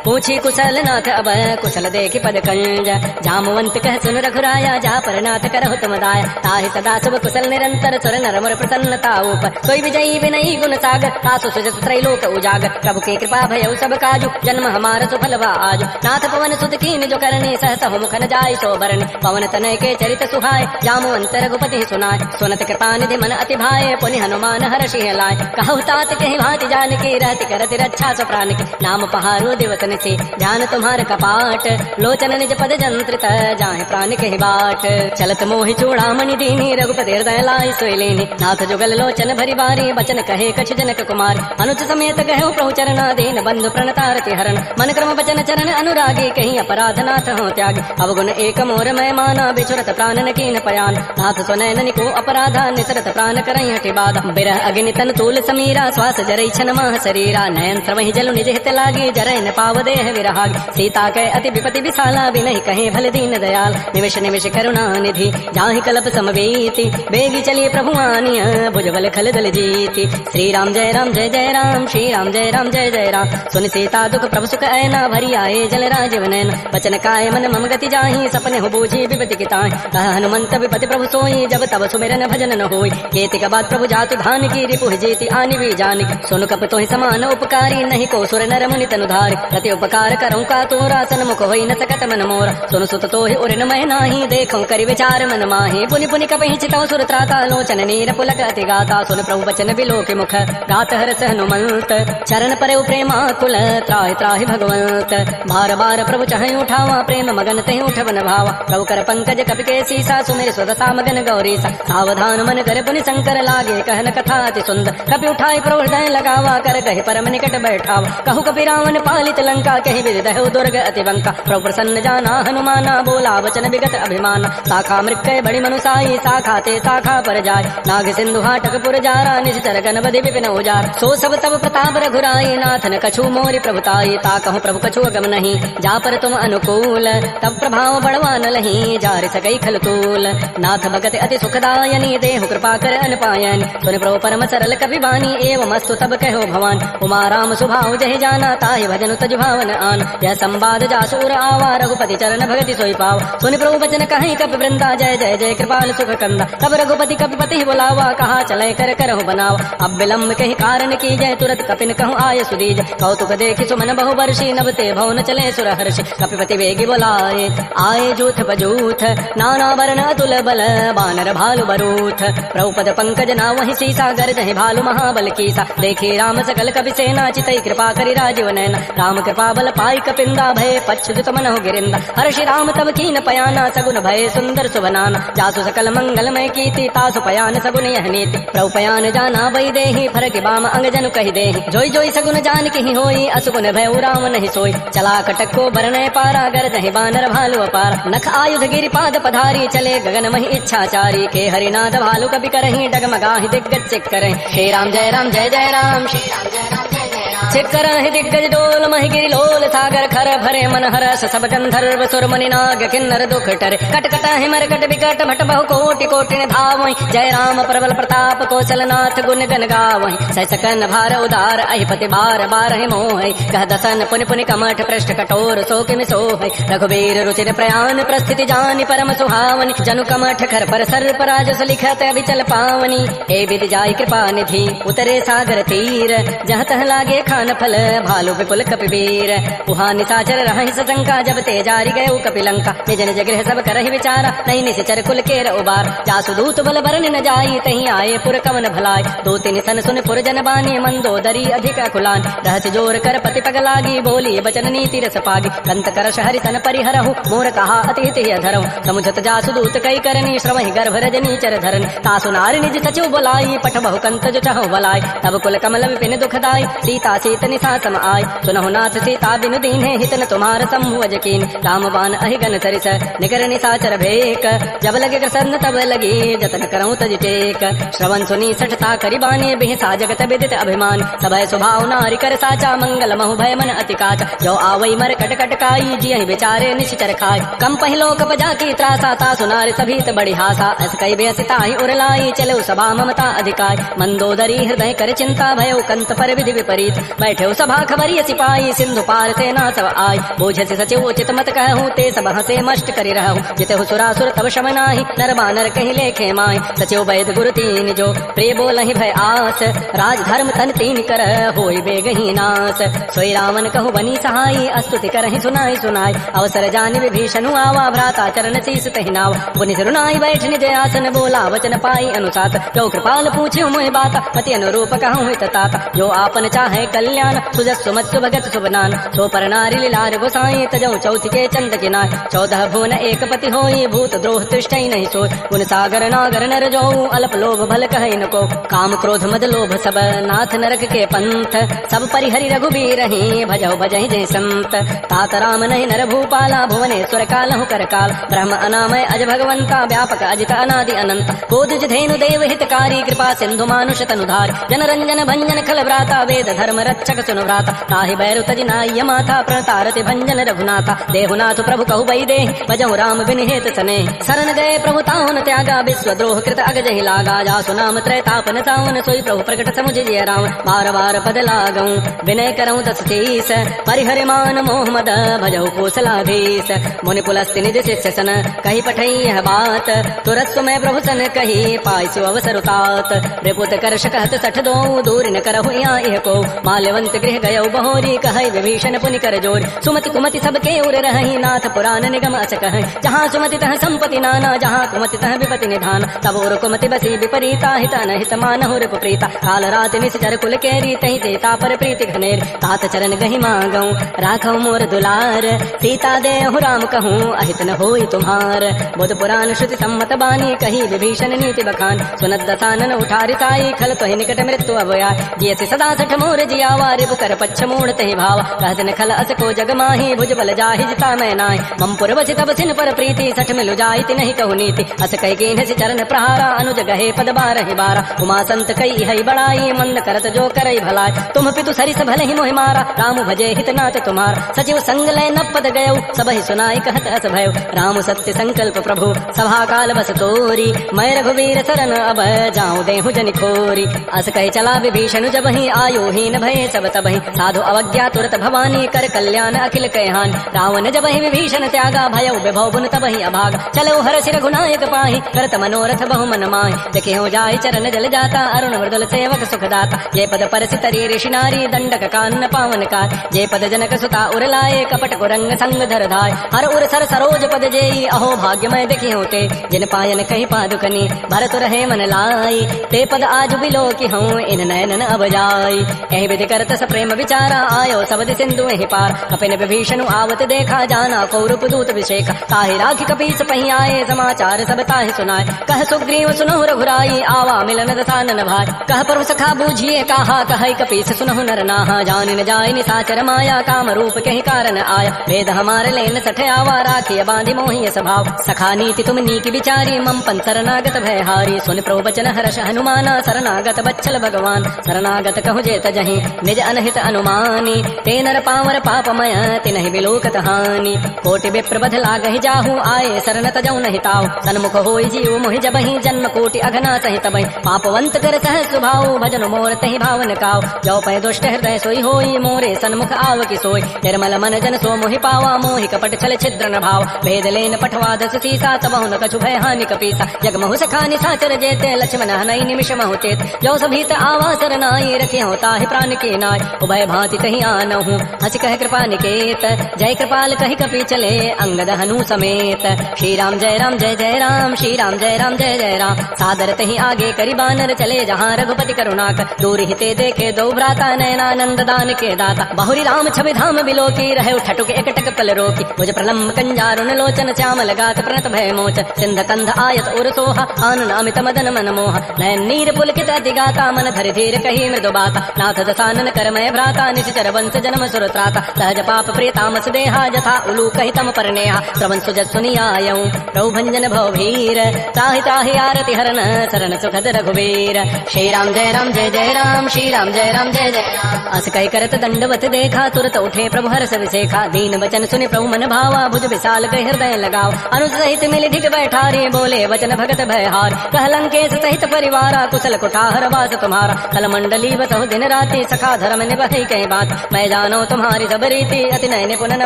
पूछी कुशल नाथ अब, कुशल देखी पद कंज। जामवंत कह सुन रघुराया, जा पर नाथ करहु तुम दाया। ताहि सदा शुभ कुशल निरंतर, सुर नर मुर प्रसन्नता ऊपर। सोई विजयी विनयी गुण सागर, तासु सुजस त्रैलोक उजागर। प्रभु की कृपा भयउ सब काजु, जन्म हमार सुफल बा आज। नाथ पवन सुत कीन जो करनी, सहस मुख न जाय सो बरनी। पवन तनय के चरित सुहाय, जामवंत रघुपति सुनाय। सुनत कृपा निधि मन अति भाय, पुनि हनुमान हर्षि लाय। कहु तात कहि भांति जानकी, रहति करति रक्षा सो प्राण की। नाम पहारो दिवस निशि, ध्यान तुम्हार कपाट। लोचन निज पद जंत्रित, जाहि प्राण कहि बाट। चलत मोहि चूड़ामणि दीनी, रघुपति हृदय लाय सोई लेनी। नाथ जुगल लोचन भरि बारी, बचन कहे कछु जनक कुमार। अनुज समेत कहु प्रभु चरणाधीन, बंधु प्रणतारति हरण। मन क्रम बचन चरण अनुरागी, कहीं अपराध नाथ हो त्यागी। अवगुण एक मोर मैं माना, बिछुरत प्राण न कीन पयान। नाथ सुनैन को अपराधा, निसरत प्राण करई हटि बाधा। बिरह अग्नि तन तूल समीरा, श्वास जरई छन माह शरीरा। नयन श्रवहि जलु निज हित लागी, जरई न पाव देह विरहागी। सीता कै अति विपति विशाला, बिनहि कहे भल दीन दयाल। निमिष निमिष करुणा निधि, जाहि कल्प समवेति। बेगी चलिए प्रभु आनिय, भुजबल खल दल जीति। श्री राम जय राम जय जय राम, श्री राम जय राम जय जय राम। सुन सीता दुख प्रभु सुख ऐना, भरी आए जल राजीव नैन। बचन काय मन मम गति जाहि, सपने हो बूझी विपति की ताहि। कह हनुमंत विपति प्रभु सोई, जब तब सुमिरन भजन न होई। केति का बाद प्रभु जातु धान की, रिपु जेति आनि भी जान। सुन कप तोहि समान उपकारी, नहीं को सुर नर मुनि तनु धारि। प्रति उपकार करऊँ का तोरा, सन्मुख होई न सकत मन मोरा। सुन सुत तोहि उर न मह नाही, देखऊँ करि विचार मन माहि। पुनि पुनि कपहि चितऊँ सुर त्राता, लोचन नीर पुलक अति गाता। सुन प्रभु बचन बिलो के मुख, गात हरस हनुमंत। चरण परे प्रेमा कुल, त्राहि त्राहि भगवंत। बार बार प्रभु चहै उठावा, प्रेम मगन तहि उठवन भावा। प्रभु कर पंकज कपि के सीसा, सुमिर स्वदसा मगन गौरीसा। सावधान मन कर पुनि शंकर, लागे कहन कथा अति सुंदर। कपि उठाई प्रभु हृदय लगावा, कर कहि परम निकट बैठावा। कहु कपि रावण पालित लंका, कहि विधि दहु दुर्ग अति बंका। प्रभु प्रसन्न जाना हनुमाना, बोला वचन विगत अभिमाना। शाखा मृक्कय बड़ी मनुसाई, शाखा ते शाखा पर जाय। नाग सिंधु हाटक पुर जारा, निश्चर गण बधि विपिन उजार। सो सब तब प्रताप रघुराई, नाथ न कछु मोरि प्रभुताई। ता कहूँ प्रभु कछु अगम नहीं, जा पर तुम अनुकूल। तब प्रभाव बड़वा न लही, जारि सकई खल तूल। नाथ भगत अति सुखदायनी, देहु कृपा कर अनपायन। सुन प्रभु परम सरल कपि बानी, एवं अस्तु तब कहो भवान। उमा राम सुभाव जहि जाना, ताहि भजन तजु भावन आन। यह संवाद जासूर आवा, रघुपति चरण भगति सोई पाव। सुन प्रभु बचन कहीं कपि वृंदा, जय जय जय कृपाल सुख कंदा। तब रघुपति कपिपति बुलावा, कहा चले कर करहु बनावा। अब विलम्ब कहि कारण की जय, तुरत कपिन कहूँ आय सुदीज। कौतुक देखि सुमन बहु वर्षी, नभते भवन चले सुर हर्षि। कपिपति वेगी बोलाए, आए जूथ बजूथ। नाना वर्ण अतुल बल, बानर भालु बरूथ। प्रभु पद पंकज ना वहि सीसा, गर्जहि भालु महाबल कीसा। देखी राम सकल कपि सेना, चितई कृपा करि राजीव नैना। राम कृपा बल पाई कपिंदा, भय पच्छुत मनहु गिरिंदा। हर्षि राम तब कीन पयाना, सगुन भय सुंदर सुभनाना। जासु सकल मंगलमय कीर्ति, तासु पयान सगुन यह नीति। प्रभु पयान जाना वही देहि, फरक बाम अंग जनु कहि देहि। जोई जोई सगुन जान कहि होई, असुगुन भय राम नहीं सोई। चला कटक को बरनय पारा, गरजहि बानर भालु अपार। नख आयुध गिरि पाद पधारी, चले गगन महि इच्छाचारी। के हरिनाद भालु कपि करहि, डगमगाहि दिग्गज चिक करहि। श्री राम जय राम जय जय राम, श्री राम जय राम जय जय राम। चिक करहि दिग्गज डोल, महि गिरि लोल सागर। खर भरे मन हरस, सब गंधर्व सुर मुनि नाग किन्नर दुख टरे। कट कट हिमर कट विकट, भट बहु कोटि कोटि धावहि। जय राम प्रबल प्रताप, कौशलनाथ गुण गन गावहि। सै सकन भार उदार, अहिपति बार बारहि मोहि। कह दसन पुनि पुनि कमठ, पृष्ठ कठोर सो किमि सोहि। रघुबीर रुचिर प्रयाण, प्रस्थिति जानि परम सुहावनि। जनु कमठ खर पर सर्प, राजस लिखत अभिचल पावनी। हे विधि जाय कृपा निधि, उतरे सागर तीर। जहाँ तह लागे खान दान फल भालु विपुल कपिवीर उहा निशाचर रहि सशंका जब ते जारी गए कपिलंका निज निज गृह सब करहि विचारा नहीं निश्चर कुल केर उबार जासु दूत बल बरन न जाई तही आए पुर कवन भलाई दो तीन सन सुन पुर जन बानी मंदोदरी अधिक कुलान रहत जोर कर पति पग लागी बोली बचन नीति रस पागी कंत कर शहरि तन परिहरहु मोर कहा अतिथि धरहु समुझत जासु दूत कई करनी श्रवहि गर्भ रजनी चर धरन तासु नारी निज सचिव बोलाई पठ बहु कंत जो चहु बलाई तब कुल कमल विपिन दुखदाई सीता सीत निशा सम आय सुनहु नाथ सीता बिनु दीन्हे हितन तुम्हार शंभु अजकीन रामबान अहिगन सरिस निकर निशाचर भेक जब लगे प्रसन्न तब लगी जतन करऊं तज टेक श्रवण सुनी सठता करिबाने बिहसा जगत विदित अभिमान सभय स्वभाव नारी कर साचा मंगल महु भय मन अति काच जो आवई मर कट कटकाई जियहि बेचारे निश्चर खाय कम पहिलो कप जाकी त्रासा ता सुनार सभीत बड़ी हासा अस कई बेसिताहि उरलाई चलो सभा ममता अधिकाय मंदोदरी हृदय कर चिंता भयो कंत पर विधि विपरीत बैठे सभा खबरी सिपाही सिंधु पार से ना सब आय बोझ से सचिव उचित मत कहूँ ते सब हसे मष्ट करी रहूं जिते सुरासुर तब शम नाही नर बानर कहि लेखे माय सचिव वैद गुरु तीन जो प्रिय बोलहि भय आस राज धर्म तन तीन कर होई बेगही नास सोई रावण कहु बनी सहाई अस्तुति करहि सुनाई सुनाई अवसर जानि विभीषण आवा भ्राता चरण शीस तहि नाव पुनि सिरुनाई बैठ निज आसन बोला वचन पाई अनुसात जो कृपाल पूछ्यो मोहि बात पति अनुरूप कहूँ हित तात जो आपन चाहे कल्याण सुजस सुमत भगत सुबनान सो पर नारी लीलार गोसाई तजऊ चौथ के चंद किनाय 14 भुवन एक पति होई भूत द्रोह तिष्ठई नहीं सोय गुण सागर नागर नर जो अल्प लोभ भल कहै न को काम क्रोध मद लोभ सब नाथ नरक के पंथ सब परिहरि रघुबीर ही भजौ भजहि जय संत तात राम नहीं नर भूपाला भुवनेश्वर कालहु कर काल ब्रह्म अनामय अज भगवंता व्यापक अजित अनादि अनंत कोदिज धेनु देव हितकारी कृपा सिंधु मानुष तनुधार जन रंजन भंजन खल व्राता वेद धर्म रक्षक सुन व्राता ताहि बैरु तज नाय माथा प्रणतारति भंजन रघुनाथा देहुनाथ प्रभु कहु बई दे भजहु राम बिन हेत सने शरण गए प्रभु ताहुन त्यागा विश्व द्रोह कृत अगजहि लागा जासु नाम त्रैतापन सावन सोई प्रभु प्रकट समुझ जिय राम बार बार पद लागऊं विनय करऊं दस तीस परिहरि मान मोह मद भजहु कोसलाधीश मुनि पुलस्ति निज शिष्य सन कही पठई यह बात तुरस्व में प्रभु सन कही पाइसु अवसर उतात रिपुत करश कहत सठ दो दूर न करहु यहाँ को माल्यवंत गृह गयौ बहोरी कहै विभीषण पुनि कर जोर सुमति कुमति सबके उर रही नाथ पुराण निगम अस कह जहाँ सुमति तह संपति नाना जहाँ कुमति तह विपति निधान तब उर कुमति बसी विपरीता हित अनहित मानहु रिपु प्रीता काल रात निश्चर कुल केरी तहि सीता पर प्रीति घनेर तात चरण गहि मांगऊं राखऊ मोर दुलार सीता देहु राम कहूँ अहित न होई तुम्हार बुध पुराण श्रुति सम्मत बानी कही विभीषण नीति बखान सुनत दसानन उठारि साई खल तोहि निकट मृत्यु अवया जियसि सदा सठ मोर जियावा रिपु कर पच्छ मूढ़ तहि भाव कहत खल अस को जग माही भुज बल जाहि जिता मैं नाय मम पुरवसि तब सिन पर प्रीति सठ मिलु जाइत नहीं कहु नीति अस कई कीन्ह चरण प्रहारा अनुज गहे पद बारहि बारा उमा संत कई हई बड़ाई मंद करत जो करई भलाई तुम पितु सरिस भले ही मोहि मारा राम भजे हित नाथ तुम्हार सचिव संग लय न पद गयौ सबहि सुनाई कहत अस भयो राम सत्य संकल्प प्रभु सभा काल बस तोरी मैं रघुवीर शरण अब जाऊं देहु जनि खोरी अस कही चला विभीषण जब ही आयु हीन भय सब तबहि साधु अवज्ञा तुरत भवानी कर कल्याण अखिल कहहान रावण जब ही विभीषण त्यागा भयौ विभव बुन तबहि अभाग चलो हर्षि रघुनायक पाहि करत मनोरथ बहु मन माहि देखे हो जाय चरण जल जाता अरुण मृदुल सेवक सुखदाता जे पद परसि तरी ऋषि नारी दंडक कान्न पावन कार जे पद जनक सुता उर लाए कपट कुरंग संग धर धाय हर उर सर सरोज पद जेई अहो भाग्यमय देखि होते जिन पायन कही पादुकनी भरत रहे मन लाई ते पद आज बिलो की हूँ इन नयनन अब जाई एहि विधि करत स प्रेम विचारा आयो सबद सिंधु एहि पार कपिन विभीषण आवत देखा जाना कौरप दूत विषेक ताहि राखी कपीस पही आए समाचार सब ताहि सुनाए कह सुग्रीव सुनहु रघुराई आवा मिलन दसानन भाई कह प्रभु सखा बूझिए कहा कहै कपीस सुनहु नर नाहा जान न जाय निसाचर माया काम रूप कहि कारण आया वेद हमार लेन सठ आवा राखिय बांधि मोहि स्वभाव सखा नीति तुम नीति विचारी मम पन शरणागत भय हारी सुन प्रभु बचन हर्ष हनुमाना शरणागत बच्छल भगवान शरणागत कहु जेत जहि निज अनहित अनुमानी ते नर पावर पापमय तिनहि बिलोकत हानि कोटि विप्र बध लागहि जाहु आए शरण तजौ नहि ताऊ सन्मुख होई जीव मोहि जबहि जन्म कोटि अघना सहित बहि पापवंत कर सह स्वभाव भजन मोर तहि भावन काव जो पै दुष्ट हृदय सोई होई मोरे सन्मुख आव की सोई निर्मल मन जन सो मोहि पावा मोहि कपट छल छिद्र न भाव भेद लेन पठवा दस सीसा तबहु न कछु भय हानि कपीसा जग महु सखा निशाचर जेते लक्ष्मण हनई निमिष महु तेत जो सभीत आवा सरनाई रखे होता है प्राण की नाय उभय भांति कहीं आनहु हंस कह कृपा निकेत जय कृपाल कही कपि चले अंगद हनु समेत श्री राम जय राम जय जय राम श्री राम जय राम जय जय राम सादर तही आगे करी बानर चले जहाँ रघुपति करुणाक दूर हिते देखे दो भ्राता नयनानंद दान के दाता बहुरी राम छवि धाम बिलोकी रहे ठटुक एकटक कल रोकी मुझ प्रलम्ब कंजारुन लोचन श्याम लगात प्रणत भय मोच सिंध कंध आयत उर सोहा आनन अमित मदन मन मोह नयन नीर पुलकित अतिगाता मन धरि धीर कही मृदु बाता नाथ दसानन करमय भ्राता निश्चर वंश जन्म सुर त्राता सहज पाप प्रेतामस देहा जथा उलू कही तम परनेहा श्रवण सुजत सुनि आयऊं प्रभु भंजन भवभीर त्राहि त्राहि आरति हरन शरण सुखद रघुवीर श्री राम जय राम जय जय राम श्री राम जय राम जय जय राम अस कही करत दंडवत देखा तुरत उठे प्रभु हर्ष विशेखा दीन वचन सुनि प्रभु मन भावा भुज विशाल कहि हृदय लगाव अनुज सहित मिलि ढिग बैठारी बोले वचन भगत भयहार कह लंकेश सहित परिवारा कुशल कुठार वास तुम्हारा कल मंडली बसहु दिन राति सखा धर्म निभहि कहीं बात मैं जानो तुम्हारी सब रीति अति नय निपुण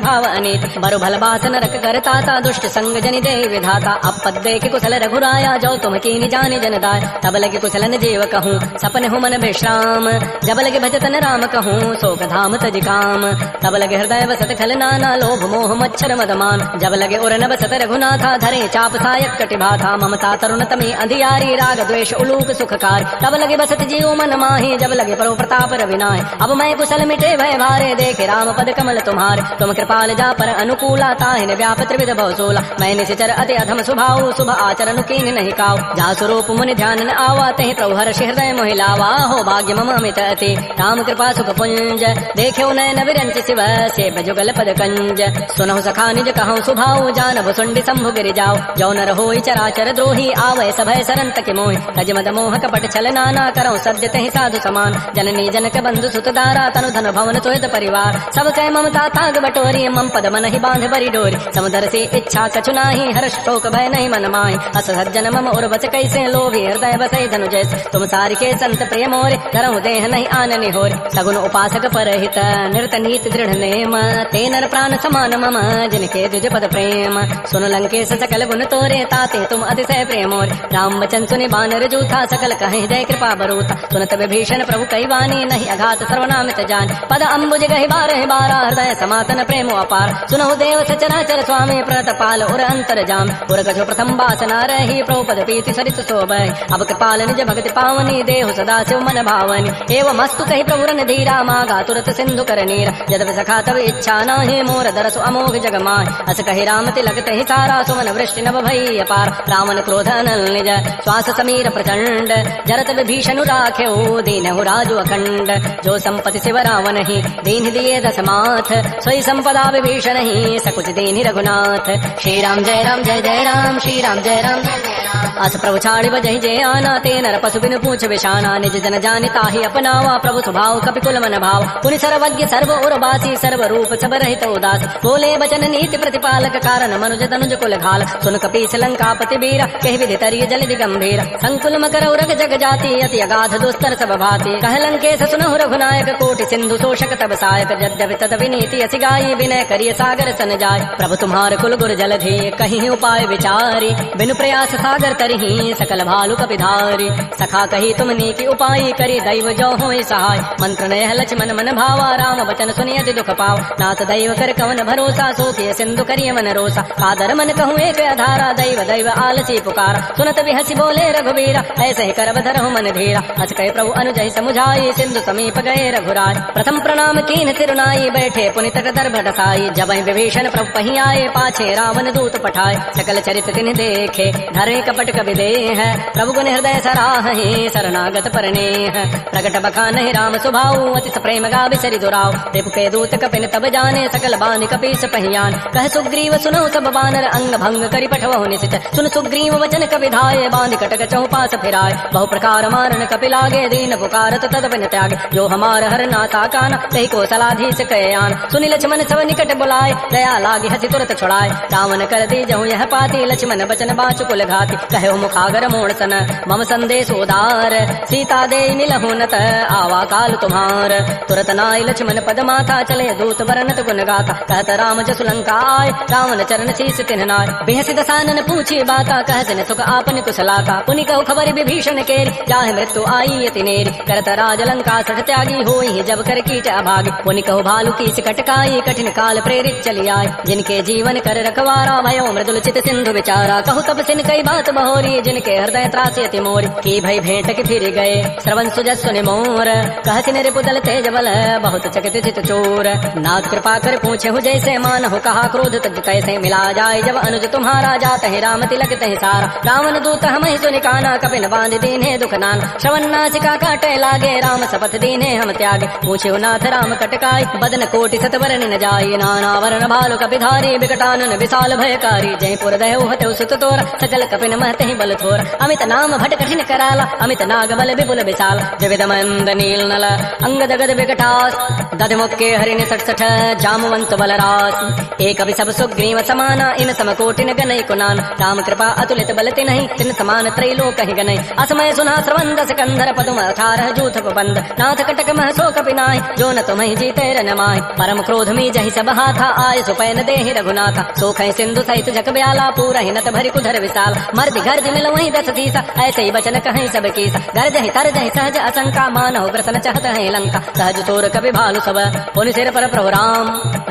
भाव अनीति बरु भल बास नरक करताता दुष्ट संग जनि दे विधाता अब पद देख कुशल रघुराया जो तुम कीनि जाने जन दाय तब लगे कुशलन जीव कहूँ सपन हूँ मन विश्राम जब लगे भजतन राम कहूँ शोक धाम तज काम तब लगे हृदय बसत खल नाना लोभ मोह मच्छर मदमान जब लगे उर न बसत रघुनाथा धरे चाप सायक कटिभाथा ममता तरुण तमी अंधियारी राग द्वेष उलूक सुखकार तब लगे बसत जीव मन माही जब लगे प्रभु प्रताप रविनाय अब मैं कुशल मिटे भय भारे देखे राम पद कमल तुम्हारे तुम कृपाल जा पर अनुकूला ताहिन व्याप त्रिविध भवसूला मैं निशिचर अति अधम स्वभाव शुभ आचरण कीन नहीं काव जा स्वरूप मुनि ध्यान न आवा तहि प्रभु हर्ष हृदय मोहिलावा हो भाग्य मम अमित अति राम कृपा सुख पुंज देखे नयन विरंच शिव से जुगल पद कंज सुनहु सखा निज कहूँ सुभाऊ जान भुसुंडी शंभु गिरि जाओ जौ न रहो चराचर द्रोही आवय सभय सरंत के मोहि तज मद मोह कपट छल नाना करौ सद्य तहि साधु समान जननी जनक बंधु सुत दारा तनु धन भवन सोहित परिवार सब कह ममता ताग बटोरी मम पद मन ही बांध बरी डोरी समुदर से इच्छा कछु नाही हर्ष शोक भय नहीं मन माही अस सज्जन मम और बच कैसे लोभी हृदय बसै धनु जैसे तुम सारि के संत प्रेम मोरे करहु देह नहीं आननि होरे सगुन उपासक परहित निरत नीति दृढ़ नेम ते नर प्राण समान मम जिनके तुझ पद प्रेम सुन लंकेश सकल गुण तोरे ताते तुम अतिशय प्रेम मोरे राम वचन सुनि बानर जूथा सकल कहीं जय कृपा बरूथा सुनत विभीषण प्रभु कई वाणी नहीं अघात सर्वनामित जान पद अम्बुज गहि बारह बारा हृदय समातन प्रेम अपार सुनहु देव सचराचर स्वामी प्रणत पाल उर अंतर जाम उर कछो प्रथम वासना रही प्रभु पद पीति सरित शोभय अब कृपाल निज भक्ति पावनी देहु सदा शिव मन भावनी एवं मस्तु कही प्रभु रन धीरा मागा तुरत सिंधु कर नीर यद्यपि सखा तब इच्छा नाहि मोर दरसु अमोघ जग माय अस कही राम तिलक तहि सारा सुमन वृष्टि नभ भई अपार रावण क्रोध अनल निज श्वास समीर प्रचंड जरत विभीषण राख्यो दीनहु राजु अखंड जो संपति शिव रावण ही दीन दिए दस माथ सोई संपदा विभीषण ही सकुच दीन रघुनाथ श्री राम जय राम जय जय राम श्री राम जय राम जय जय राम अस प्रभु छाड़ि बजहि जय आना ते नर पशु बिन पूछ विशाना निज जन जानि ताहि अपनावा प्रभु स्वभाव कपिकुल मन भाव पुनि सर्वज्ञ सर्व उर्वासी सर्व रूप सब रहित उदास बोले बचन नीति प्रतिपालक कारण मनुज तनुज कुल घाल सुन कपीस लंकापति वीर कहि विधि तरिय जल दिगंभीर संकुल मकर उरग जग जाति अति अगाध दुस्तर सब भाति कह लंकेश सुनहु रघुनायक कोटि सिंधु शोषक तब सायक यद्यपि तदपि नीति असि गाई विनय करिय सागर सन जाय प्रभु तुम्हार कुल गुर जलधि कहीं उपाय विचारी बिनु प्रयास सागर तरही सकल भालु कपिधारी सखा कही तुम नीति उपाय करी दैव जो होय सहाय मंत्र नय लक्ष्मण मन भावा राम वचन सुनियति दुख पाव नाथ दैव कर कवन भरोसा सोकिय सिंधु करिय मन रोसा कादर मन कहूँ एक अधारा दैव दैव आलसी पुकारा सुनत भी हसी बोले रघुवीरा ऐसे ही करब धरहु मन धीरा हस कहे प्रभु अनुजहि समुझाई सिंधु समीप गए रघुराज प्रथम प्रणाम कीन तिरुनाई बैठे पुनि तट दर्भ ढसाई जब विभीषण प्रभु पही आए पाछे रावण दूत पठाए सकल चरित तिन्ह देखे धरे कपट कवि देह प्रभु गुण हृदय सराहि शरणागत परनेह प्रगट बखान राम सुभाऊ अति प्रेम गावि सरि दुराव रिपु के दूत कपिन तब जाने सकल बानि कपीस पहियान कह सुग्रीव सुनो सब बानर अंग भंग करि पठवहु निशिचर सुन सुग्रीव वचन कपि धाये बांधि कटक चहु पास फिराय बहु प्रकार मारन कपि लागे दीन पुकारत तदपिन त्यागे जो हमार हर नाथा काना तहि को सलाधीश कयान सुनि लक्ष्मण सब निकट बुलाए दया लागे हसी तुरत छुड़ाए रावण कर दी जहु यह पाती लक्ष्मण बचन बाचु कुल घाती कहो मुखागर मोड़ सन मम संदेश उदार सीता दे मिलहु नत आवा काल तुम्हार तुरत नाय लक्ष्मण पद माथा चले दूत वर्णत गुण गाथा कहत राम जसु लंका आय रावण चरण शीस तिन्ह नाय बेहसी दसानन पूछी बाता कहसन सुख आपन कुशलाता पुनि कहु खबर विभीषण केरी जाहि मृत्यु आई यति नेरी करत राज लंका सठ त्यागी होई जब कर कीट अभागी पुनि कहु भालू की कटकाई कठिन काल प्रेरित चली आय जिनके जीवन कर रखवारा भयो मृदुल चित सिंधु विचारा कहु तब सिन कई बात बहोरी जिनके हृदय त्रास यति मोरी की भई भेंट के फिर गए श्रवण सुजस सुनि मोर कहत निर पुतल तेज बल बहुत चकित चित चोर नाथ कृपा कर पूछे हु जैसे मान हो कहा क्रोध तज कैसे मिला जाए जब अनुज तुम्हारा जात है राम तिलक तहि सारा रावण दूत हम सुनि काना कपिन बांध दीने दुख नान श्रवण नासिका काटे लागे राम सपथ दीने हम त्यागे पूछे नाथ राम कटकाई बदन कोटि सतवरन न जाई नाना वरण भालु कपिधारी विकटानन विशाल भयकारी जयपुर दहु हतौ सुत तोर सकल कपिन महते बल थोर अमित नाम भट कठिन कराला अमित नाग बल विपुल विशाल जविद मंद नील नल अंगद गद विकटास दध मुक्के हरिण सठ जामवंत बलरास एक सब सुग्रीव समाना इन समकोटिन गनई कुनान राम कृपा अतुलित बलति नहीं तिन समान त्रैलोक ही गनई असमय सुना श्रवण दस कंधर पदुम 18 जूथ बंद नाथ कटक मह सो कपिनाय जो न तुम्हें जीते रन माय परम क्रोध में जहि सब हाथा आय सुपैन देहि रघुनाथा सोखै सिंधु सहित जग ब्याला पूरा हिनत भरि कुधर विशाल मर्द गर्ज मिल वहीं दस सीसा ऐसे ही बचन कहीं सब कीसा गर्ज ही तर जहि सहज असंका मानव ग्रसन चाहत है लंका सहज चोर कपि भालु सब पुनि सिर पर प्रभु राम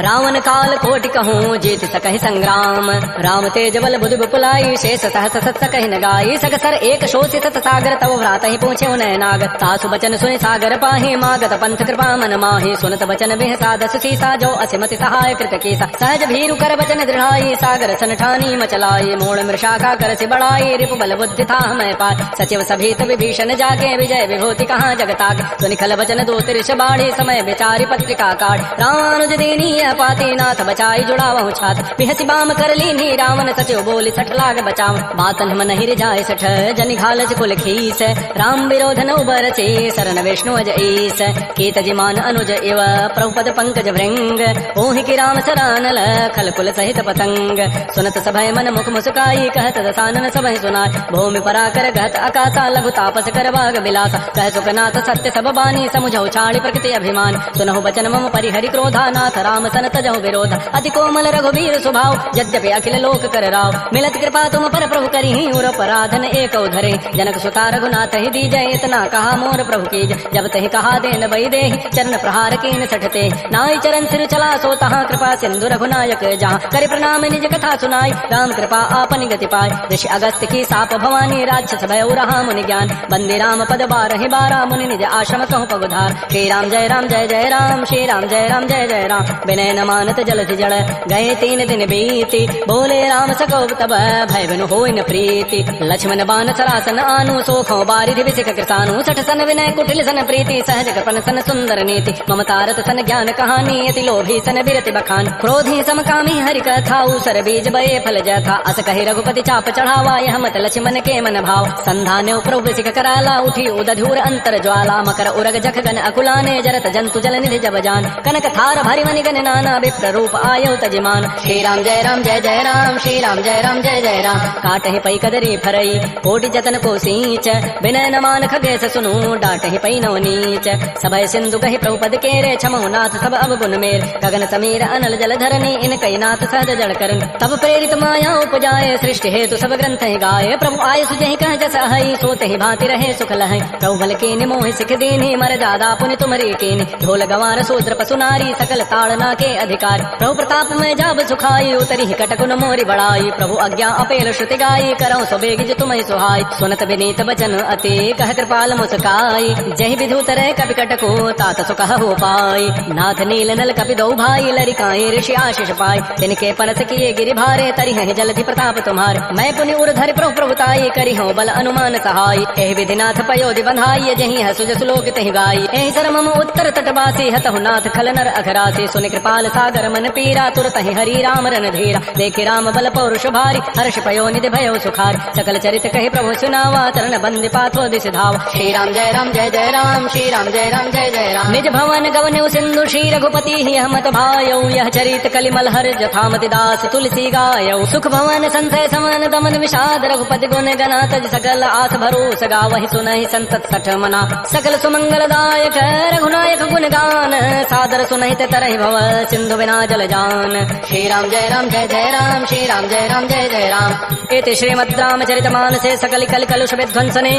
रावण काल कोटि कहूँ जीत सकहि संग्राम राम तेज बल बुधु बुपुलाई शेष सहस सत सकहि न गाई सगसर एक शोषित सागर तव भ्रात ही पूछे उनय नाग सासु बचन सुनि सागर पाहि मागत पंथ कृपा मन माहि सुनत बचन बिहसा दस सीसा जो असिमति सहाय कृत कीसा सहज भीरु कर बचन दृढ़ाई सागर सन ठानी मचलाई मोड़ मृषाका कर से बड़ाई रिपु बल बुद्धि था मैं पाय सचिव सभीत विभीषण जाके विजय विभूति कहाँ जगताक सुनि खल बचन दो तिरिश बाढ़ी समय विचारी पत्रिका काट रामानुज दीनी पाती नाथ बचाई जुड़ावहु छात बिहसी बाम कर लीनी रावण सचिव बोली सठ लाग बचाव बातन हम नहीं जाय सठ जनि घालज कुल खीस राम विरोध न उबर से शरण विष्णु अज ईस कीत जिमान अनुज इव प्रभुपद पंकज भृंग ओहि की राम सरानल खल कुल सहित पतंग सुनत सभय मन मुख मुस्काई कहत दसानन सभय सुनाय भूमि पराकर कहत आकाशा लघु तापस कर बाग विलासा कह सुखनाथ सत्य सब बानी समुझौ छाड़ी प्रकृति अभिमान सुनहु बचन मम परिहरि क्रोधा नाथ राम सन तजहु विरोध अति कोमल रघुबीर स्वभाव यद्यपि अखिल लोक कर राव मिलत कृपा तुम पर प्रभु करी उर पराधन एक धरे जनक सुता रघुनाथ ही दीजय इतना कहा मोर प्रभु की जब तहि कहा देन बई दे चरण प्रहार कीन सठते नाई चरण सिर चला सो तहाँ कृपा सिंधु रघुनायक जहाँ कर प्रणाम निज कथा सुनाई राम कृपा आपन गति पाय ऋषि अगस्त की साप भवानी राक्षस भय रहा मुनि ज्ञान बंदे राम पद बारहि बारा मुनि निज आश्रम कहु पगुधार श्री राम जय राम जय जय राम श्री राम जय राम जय जय राम विनय न मानत जलधि जड़ गए 3 दिन बीती बोले राम सको तब भय बिनु होई न प्रीति लक्ष्मण बान सरासन आनु सोखो बारिधि विसिक कृतानु सठ सन विनय कुटिल सन प्रीति सहज कृपन सन सुंदर नीति ममतारत सन ज्ञान कहानी अति लोभी सन बिरति बखान क्रोधी समकामी हरि कथा उसर बीज बये फल जथा अस कहि रघुपति चाप चढ़ावा यह मत लक्ष्मण के मन भाव संधाने प्रभु सिख कराला उठी उदधूर अंतर ज्वाला मकर उरग जख गन अकुलाने जरत जंतु जल निधि जब जान कनक थार भरि मनि गन नाना विप्र रूप आयो तजिमान श्री राम जय राम जय जय राम श्री राम जय राम जय जय राम काटहि पई कदरी फरई कोटि जतन को सींच विनय न मान खगेश सुनु डाटहि पई नव नीच सभय सिंधु कहि प्रभु पद केरे छमहु नाथ सब अवगुण मेर गगन समीर अनल जल धरनी इन कई नाथ सहज जड़ करन तब प्रेरित माया उपजाए सृष्टि हेतु सब ग्रंथ गाये प्रभु आय सुजहि कह जस हई सोते ही भांति रहे सुख लहै प्रभु बल कीनि मोहि सिख दीनी मर जादा पुनि तुमरी कीनि ढोल गवार सूत्र पशु नारी सकल ताड़ना के अधिकार प्रभु प्रताप में जाब सुखाई उतरी कटकुन मोरी बड़ाई प्रभु आज्ञा अपेल श्रुति गाई करौ सबेग जो तुम्हें सुहाई सुनत विनीत बचन अति कह कृपाल मुस्काई जय विधु तरह कपि कटको तात सुख हो पाई नाथ नील नल कपि दो भाई लरिकाई ऋषि आशीष पाई तिनके परस किए गिरि भारे तरि है जलधि प्रताप तुम्हारे मैं पुनि उर्धरि प्रभु प्रभुताई करि हो बल अनुमान सहाय एहि विधिनाथ पयोधि बंधाई जहि है सुजस लोक तहि गाई एहि शर मम उत्तर तटवासी हतहु नाथ खल नर अघरासी सुनि कृपाल सागर मन पीरा तुरत ही हरि राम रन धीरा देखे राम बल पौरुष भारी हर्ष पयो निधि भयो सुखार सकल चरित कहि प्रभु सुनावा चरण बंदि पाथो दिस धावा श्री राम जय राम जय जय राम श्री राम जय राम जय जय राम निज भवन गवन्यु सिंधु श्री रघुपति ही हमत भायौ यह चरित कलिमल हर जथामति दास तुलसी गायौ सुख भवन संसय समन दमन विषाद रघुपति गुण गना तज सकल आस भरोस गावहि सुनहि संतत सठ मना सकल सुमंगलदायक रघुनायक गुण गान सादर सुनहि ते तरहि भव सिंधु बिना जल जान श्री राम जय राम जय जय राम श्री राम जय राम जय जय राम इति श्रीमद् रामचरित मानसे सकल कल कलुष विध्वंसने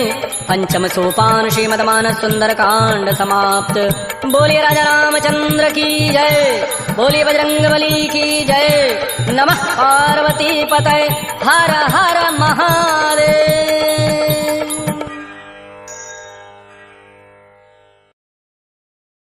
पंचम सोपान श्रीमद् मानस सुंदर कांड समाप्त। बोलिए राजा रामचंद्र की जय, बोलिए बजरंगबली की जय। नमः पार्वती पतये हर हर महा